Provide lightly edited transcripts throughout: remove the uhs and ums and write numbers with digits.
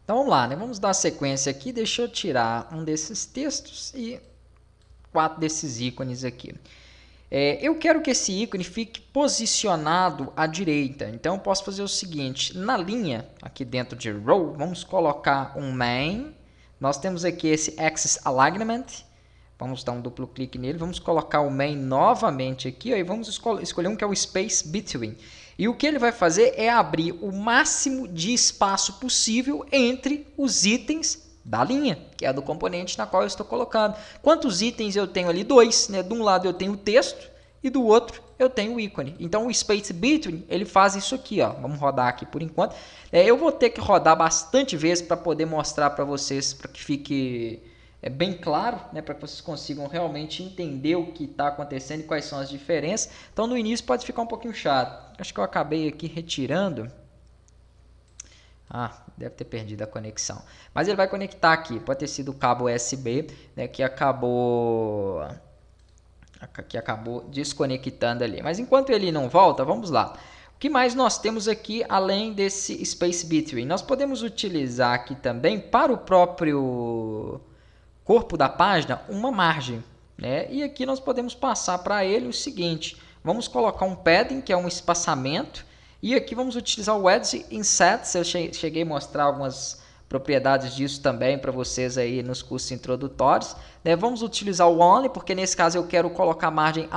Então vamos lá, né? Vamos dar sequência aqui. Deixa eu tirar um desses textos e 4 desses ícones aqui. Eu quero que esse ícone fique posicionado à direita. Então eu posso fazer o seguinte: na linha aqui dentro de row, vamos colocar um main. Nós temos aqui esse axis alignment. Vamos dar um duplo clique nele. Vamos colocar o main novamente aqui. Ó, e vamos escolher um que é o space between. E o que ele vai fazer é abrir o máximo de espaço possível entre os itens da linha, que é a do componente na qual eu estou colocando. Quantos itens eu tenho ali? 2. Né? De um lado eu tenho o texto e do outro eu tenho o ícone. Então o space between ele faz isso aqui. Ó. Vamos rodar aqui por enquanto. Eu vou ter que rodar bastante vezes para poder mostrar para vocês, para que fique bem claro, né, para que vocês consigam realmente entender o que está acontecendo e quais são as diferenças. Então no início pode ficar um pouquinho chato. Acho que eu acabei aqui retirando. Deve ter perdido a conexão. Mas ele vai conectar aqui. Pode ter sido o cabo USB, né, que acabou desconectando ali. Mas enquanto ele não volta, vamos lá. O que mais nós temos aqui além desse space between? Nós podemos utilizar aqui também para o próprio corpo da página uma margem, né? E aqui nós podemos passar para ele o seguinte: vamos colocar um padding, que é um espaçamento, e aqui vamos utilizar o Edge Insets. Eu cheguei a mostrar algumas propriedades disso também para vocês aí nos cursos introdutórios, né? Vamos utilizar o Only, porque nesse caso eu quero colocar padding,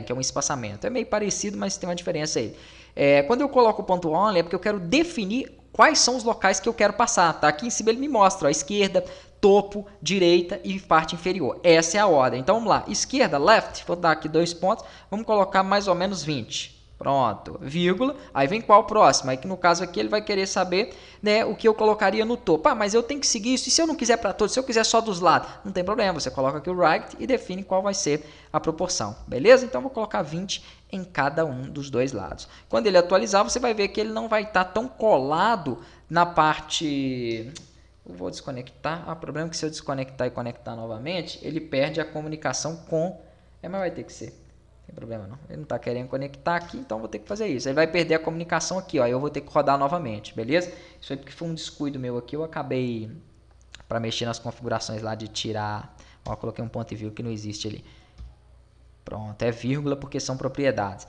que é um espaçamento. É meio parecido, mas tem uma diferença aí. Quando eu coloco o ponto Only é porque eu quero definir quais são os locais que eu quero passar. Tá? Aqui em cima ele me mostra a esquerda, topo, direita e parte inferior. Essa é a ordem. Então vamos lá. Esquerda, left, vou dar aqui 2 pontos. Vamos colocar mais ou menos 20. Pronto, vírgula. Aí vem qual próximo? Aí que no caso aqui ele vai querer saber, né, o que eu colocaria no topo. Mas eu tenho que seguir isso. E se eu não quiser para todos, se eu quiser só dos lados? Não tem problema. Você coloca aqui o right e define qual vai ser a proporção. Beleza? Então vou colocar 20 em cada um dos dois lados. Quando ele atualizar, você vai ver que ele não vai estar tão colado na parte... Eu vou desconectar. O problema é que se eu desconectar e conectar novamente, ele perde a comunicação com... mas vai ter que ser. Não tem problema não. Ele não está querendo conectar aqui, então vou ter que fazer isso. Ele vai perder a comunicação aqui, ó. Eu vou ter que rodar novamente, beleza? Isso aí porque foi um descuido meu aqui. Eu acabei, para mexer nas configurações lá de tirar... Ó, coloquei um ponto e vírgula que não existe ali. Pronto, é vírgula porque são propriedades.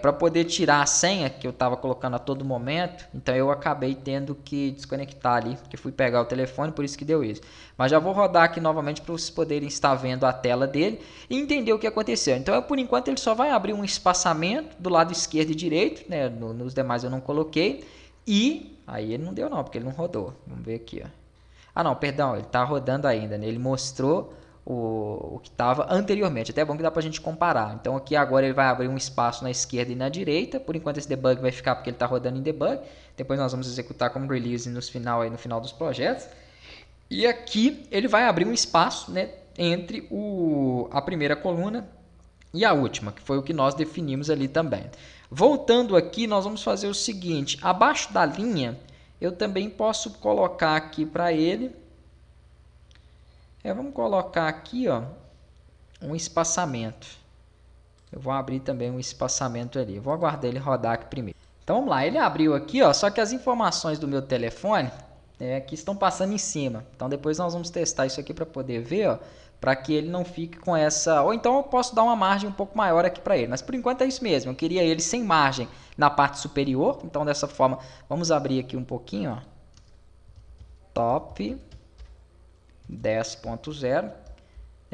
Para poder tirar a senha que eu estava colocando a todo momento, então eu acabei tendo que desconectar ali, porque fui pegar o telefone, por isso que deu isso. Mas já vou rodar aqui novamente para vocês poderem estar vendo a tela dele e entender o que aconteceu. Então, por enquanto, ele só vai abrir um espaçamento do lado esquerdo e direito, né? Nos demais eu não coloquei. E aí ele não deu não, porque ele não rodou. Vamos ver aqui, ó. Não, perdão, ele está rodando ainda, né? Ele mostrou o que estava anteriormente. Até é bom que dá para a gente comparar. Então aqui agora ele vai abrir um espaço na esquerda e na direita. Por enquanto esse debug vai ficar porque ele está rodando em debug. Depois nós vamos executar como release no final dos projetos. E aqui ele vai abrir um espaço, né, entre a primeira coluna e a última, que foi o que nós definimos ali também. Voltando aqui, nós vamos fazer o seguinte: abaixo da linha eu também posso colocar aqui para ele... vamos colocar aqui, ó, um espaçamento. Eu vou abrir também um espaçamento ali. Eu vou aguardar ele rodar aqui primeiro. Então vamos lá, ele abriu aqui, ó, só que as informações do meu telefone aqui estão passando em cima. Então depois nós vamos testar isso aqui para poder ver, ó, para que ele não fique com essa... Ou então eu posso dar uma margem um pouco maior aqui para ele. Mas por enquanto é isso mesmo. Eu queria ele sem margem na parte superior. Então dessa forma, vamos abrir aqui um pouquinho, ó. Top 10.0.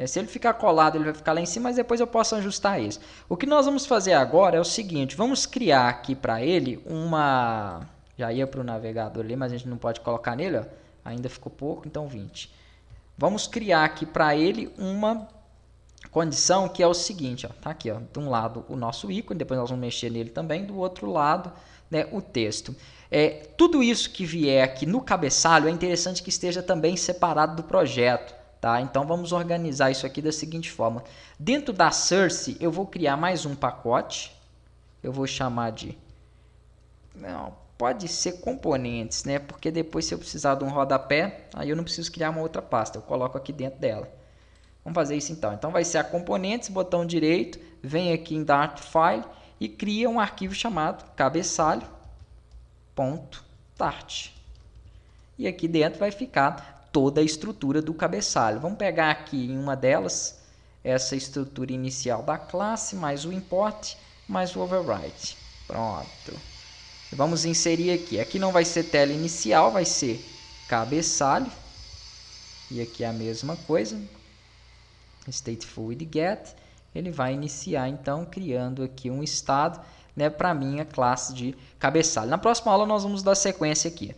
Se ele ficar colado, ele vai ficar lá em cima, mas depois eu posso ajustar isso. O que nós vamos fazer agora é o seguinte: vamos criar aqui para ele uma... Já ia para o navegador ali, mas a gente não pode colocar nele, ó. Ainda ficou pouco, então 20. Vamos criar aqui para ele uma condição que é o seguinte, ó. Tá aqui, ó, de um lado o nosso ícone, depois nós vamos mexer nele também, do outro lado, né, o texto. Tudo isso que vier aqui no cabeçalho é interessante que esteja também separado do projeto. Tá? Então vamos organizar isso aqui da seguinte forma: dentro da source eu vou criar mais um pacote, eu vou chamar de... Não, pode ser componentes, né? Porque depois se eu precisar de um rodapé, aí eu não preciso criar uma outra pasta, eu coloco aqui dentro dela. Vamos fazer isso então. Então vai ser a componentes, botão direito, vem aqui em Dart File e cria um arquivo chamado cabeçalho.dart. e aqui dentro vai ficar toda a estrutura do cabeçalho. Vamos pegar aqui em uma delas essa estrutura inicial da classe, mais o import, mais o override. Pronto. Vamos inserir aqui. Aqui não vai ser tela inicial, vai ser cabeçalho. E aqui a mesma coisa. Stateful with get. Ele vai iniciar então criando aqui um estado, né, para minha classe de cabeçalho. Na próxima aula nós vamos dar sequência aqui.